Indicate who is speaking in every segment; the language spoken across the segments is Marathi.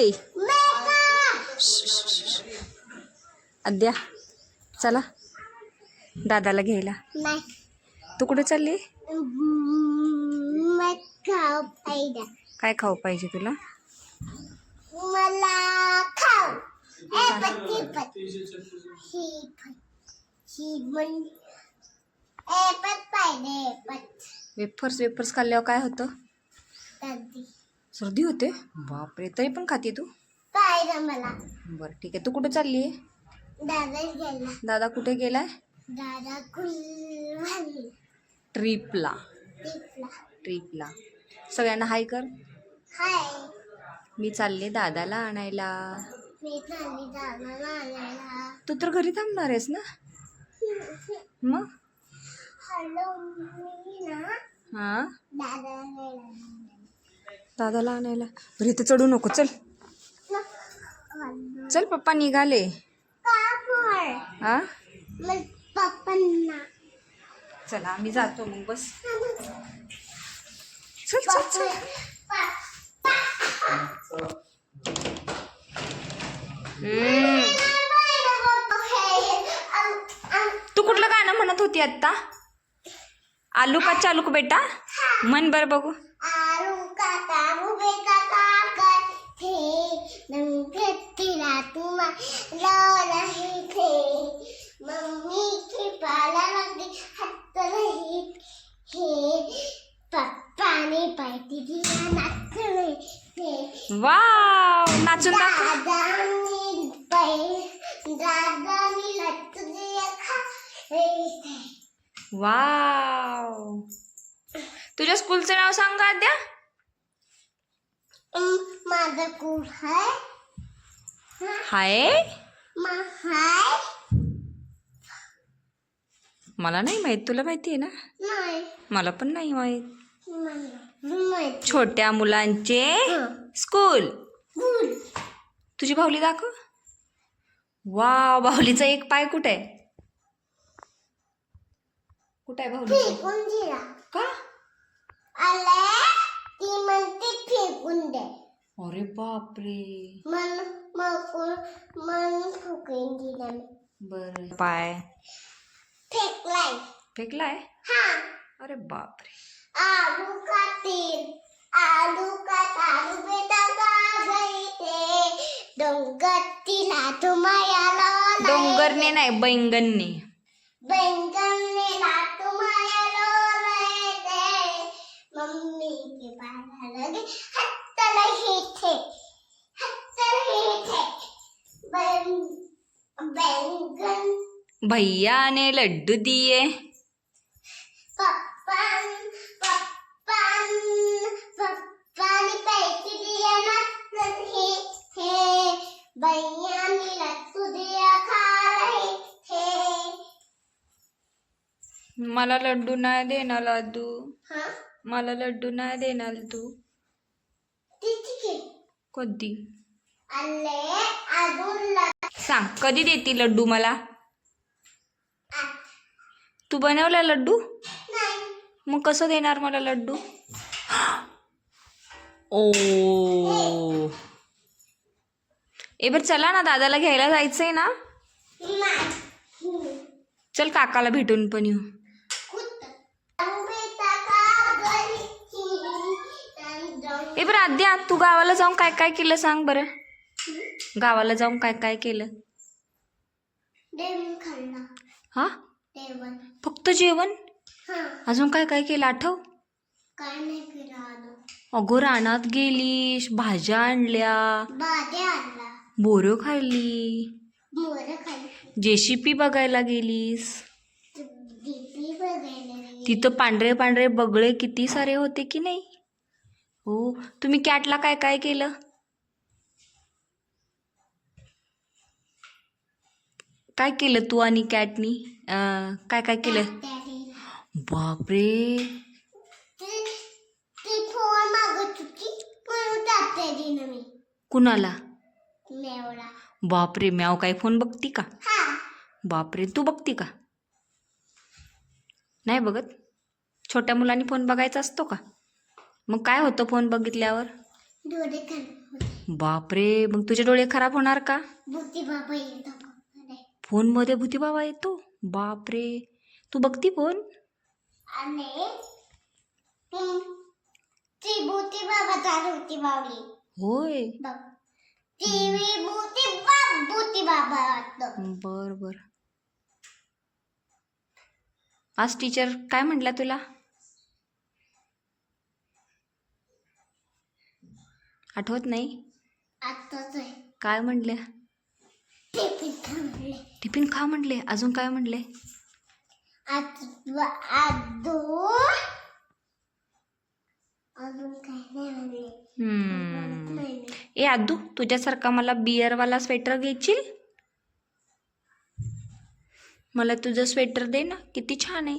Speaker 1: बाई. अद्या चला दादाला घ्यायला. तू कुठे चालली? काय खाऊ पाहिजे तुला?
Speaker 2: मला खाऊ
Speaker 1: वेफर्स खाल्ल्यावर काय होतं? सर्दी होते. बापरे, तरी पण खाते तू?
Speaker 2: मला
Speaker 1: बरं ठीक आहे. तू कुठे चालली आहे?
Speaker 2: दादा गेला.
Speaker 1: दादा कुठे गेलाय?
Speaker 2: दादा
Speaker 1: ट्रिपला. सगळ्यांना हाय कर.
Speaker 2: हाय.
Speaker 1: मी चालले दादाला आणायला.
Speaker 2: मी चालली दादाला आणायला.
Speaker 1: तू तर घरी थांबणार आहेस ना मग?
Speaker 2: हॅलो मी ना
Speaker 1: हां
Speaker 2: दादाला
Speaker 1: आणायला. बरं इथे चढू नको. चल चल पप्पा निघाले. हा
Speaker 2: पप्पांना
Speaker 1: चला आम्ही जातो मग. बस चल चल चल. तू कुठलं गाणं म्हणत होती आत्ता? आलू का चालू का बेटा म्हण बरं बघू.
Speaker 2: आलू का तारू बेटा थे नंगतीला तुम्हाला रहे थे मम्मी की पाला लगी हाथ नहीं हे पप्पा ने पार्टी दिया नाच रहे थे.
Speaker 1: वाव नाचून दाखव.
Speaker 2: दादानी लट दिया खा रहे थे.
Speaker 1: वाव. तुझ्या स्कूलचं नाव सांग का आद्या?
Speaker 2: माझं स्कूल है
Speaker 1: हाय.
Speaker 2: हाय.
Speaker 1: मला नाही माहित. तुला माहिती आहे ना?
Speaker 2: नाही
Speaker 1: मला पण नाही माहित.
Speaker 2: माहिती.
Speaker 1: छोट्या मुलांचे स्कूल. तुझी बाहुली दाखव. वाव बाहुलीचा एक पाय कुठे आहे? कुठे आहे बाहुली?
Speaker 2: फेकून दिला
Speaker 1: का?
Speaker 2: आले ती म्हणते फेकून दे.
Speaker 1: अरे बापरे.
Speaker 2: मन फुकून दिला मी.
Speaker 1: बर पाय फेकलाय.
Speaker 2: हा.
Speaker 1: अरे बापरे.
Speaker 2: आलू का तारू बेटा का गई थे डोंगरतीला तुम्हाला
Speaker 1: डोंगरने नाही बैंगनने.
Speaker 2: बैंगनने तुम्हाला रहे थे मम्मी के पाला लगे हाथ नहीं थे बैंगन
Speaker 1: भैया ने लड्डू दिए.
Speaker 2: पप्पाने पैसे दिए हे भैया ने लड्डू दिया खा रहे थे.
Speaker 1: मला लड्डू नाही देणार लादू.
Speaker 2: हाँ
Speaker 1: मला लड्डू नाही देणार तू.
Speaker 2: ठीक
Speaker 1: कधी
Speaker 2: अल्ले अजून
Speaker 1: सांग कधी देती लड्डू मला? तू बनवला लड्डू?
Speaker 2: नाही.
Speaker 1: मग कसं देणार मला लड्डू? ओ एबर चला ना दादाला घ्यायला जायचंय ना. चल काकाला भेटून पण येऊ. एबर आद्या तू गावाला जाऊन काय काय केलं सांग बरं. गावाला जाऊन काय काय केलं?
Speaker 2: जेवण खाल्ला.
Speaker 1: हा
Speaker 2: जेवण
Speaker 1: फक्त जेवण?
Speaker 2: हा.
Speaker 1: अजून काय काय केलं आठव?
Speaker 2: काय नाही केलं आलो.
Speaker 1: अगो रानात गेलीस, भाज्या आणल्या,
Speaker 2: भाज्या आणला.
Speaker 1: बोरं खाल्ली,
Speaker 2: मोर खाल्ली.
Speaker 1: जेसीपी बघायला गेलीस.
Speaker 2: दीपी बघायला गेली.
Speaker 1: तिथं पांढरे पांढरे बगळे किती सारे होते की नाही? हो. तुम्ही कॅटला काय काय केलं? काय केलं तू आणि कॅटनी? काय काय केलं? बापरे.
Speaker 2: ती फोन मागत होती म्हणून टाकते दिलं मी.
Speaker 1: कुणाला?
Speaker 2: मेवला.
Speaker 1: बापरे म्याव काय फोन बघती का?
Speaker 2: हा.
Speaker 1: बापरे तू बघती का? नाही बघत. छोट्या मुलांनी फोन बघायचा असतो का? मग काय होतं फोन बघितल्यावर?
Speaker 2: डोळे खराब होते.
Speaker 1: बापरे, मग तुझे डोळे खराब होणार का?
Speaker 2: भूती बाबा येतो अरे.
Speaker 1: फोनमध्ये भूतीबाबा येतो? बापरे, तू बघती फोन?
Speaker 2: आणि ती भूती बाबा चालू होती बावली
Speaker 1: होय.
Speaker 2: बघ टीव्ही भूती बाबा वाटतं.
Speaker 1: बर बर. आज टीचर काय म्हटल्या तुला? आठवत नाही?
Speaker 2: आताच आहे
Speaker 1: काय म्हटल्या?
Speaker 2: टिफिन थांबले
Speaker 1: टिफिन खा म्हटले. अजून काय म्हटले?
Speaker 2: अजून काय नाही म्हणले.
Speaker 1: ए आदू, तुझ्यासारखा मला बियरवाला स्वेटर घ्यायची? मला तुझं स्वेटर दे ना, किती छान आहे.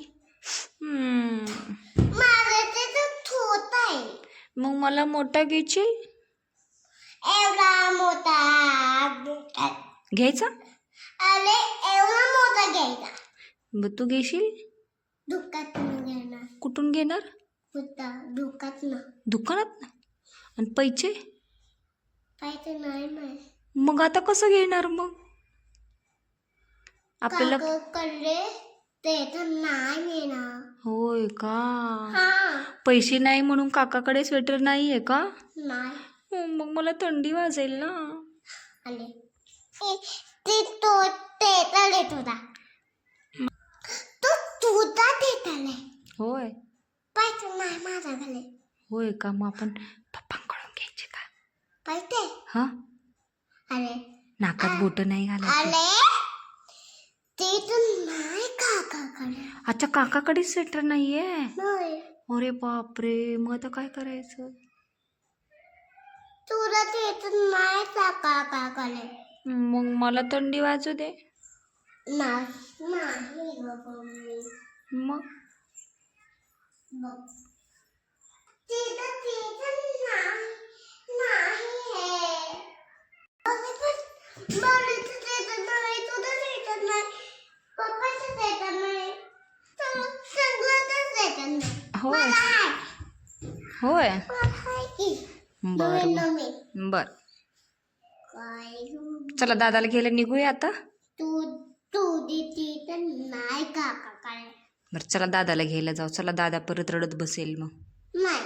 Speaker 2: माझं ते तर छोट आहे.
Speaker 1: मग मला मोठा घ्यायची?
Speaker 2: एवढा मोठा
Speaker 1: घ्यायचा?
Speaker 2: अरे एवढा मोठा घ्यायचा.
Speaker 1: मग तू घेशील?
Speaker 2: दुकानातून घेणार.
Speaker 1: कुठून घेणार? दुकानात ना. आणि पैसे?
Speaker 2: पैसे नाही माहित.
Speaker 1: मग आता कसं घेणार मग? आपल्याला
Speaker 2: काकाकडे ते तर नाही घेणार.
Speaker 1: होय का?
Speaker 2: हा
Speaker 1: पैसे नाही म्हणून काकाकडे स्वेटर नाही आहे का?
Speaker 2: नाही
Speaker 1: हो, मग मला थंडी वाजेल ना.
Speaker 2: आले ते तो ते तले तुझा तो तुझा देत आले.
Speaker 1: होय.
Speaker 2: पैसे नाही माझा घाले.
Speaker 1: होय का? मग आपण पप्पांकडून घ्यायचे का?
Speaker 2: पैसे
Speaker 1: हा,
Speaker 2: आले
Speaker 1: नाकात बोट नाही घालायची.
Speaker 2: आले ते तर नाही काकाकडे.
Speaker 1: अच्छा, काकाकडे स्वेटर नाहीये?
Speaker 2: नाही
Speaker 1: अरे बापरे, मग आता काय करायचं?
Speaker 2: तुला ते तर नाही काकाकडे.
Speaker 1: मग मला थंडी वाजू दे.
Speaker 2: नाही नाही बाबा मी
Speaker 1: मग
Speaker 2: बघ तिथं नाही नाही आहे. अरे पण बाळाचं देतात नाही, तुझं देतात नाही, पप्पाचं देतात नाही, सगळ्यातच देतात नाही.
Speaker 1: होय.
Speaker 2: मला आहे.
Speaker 1: होय.
Speaker 2: मला आहे की.
Speaker 1: बर
Speaker 2: नवीन
Speaker 1: बर.
Speaker 2: काय
Speaker 1: चला दादाला घ्यायला निघूया आता.
Speaker 2: तू तू देते तर नाही काकाकडे.
Speaker 1: बरं चला दादाला घ्यायला जाऊ. चला, दादा परत रडत बसेल मग.
Speaker 2: नाही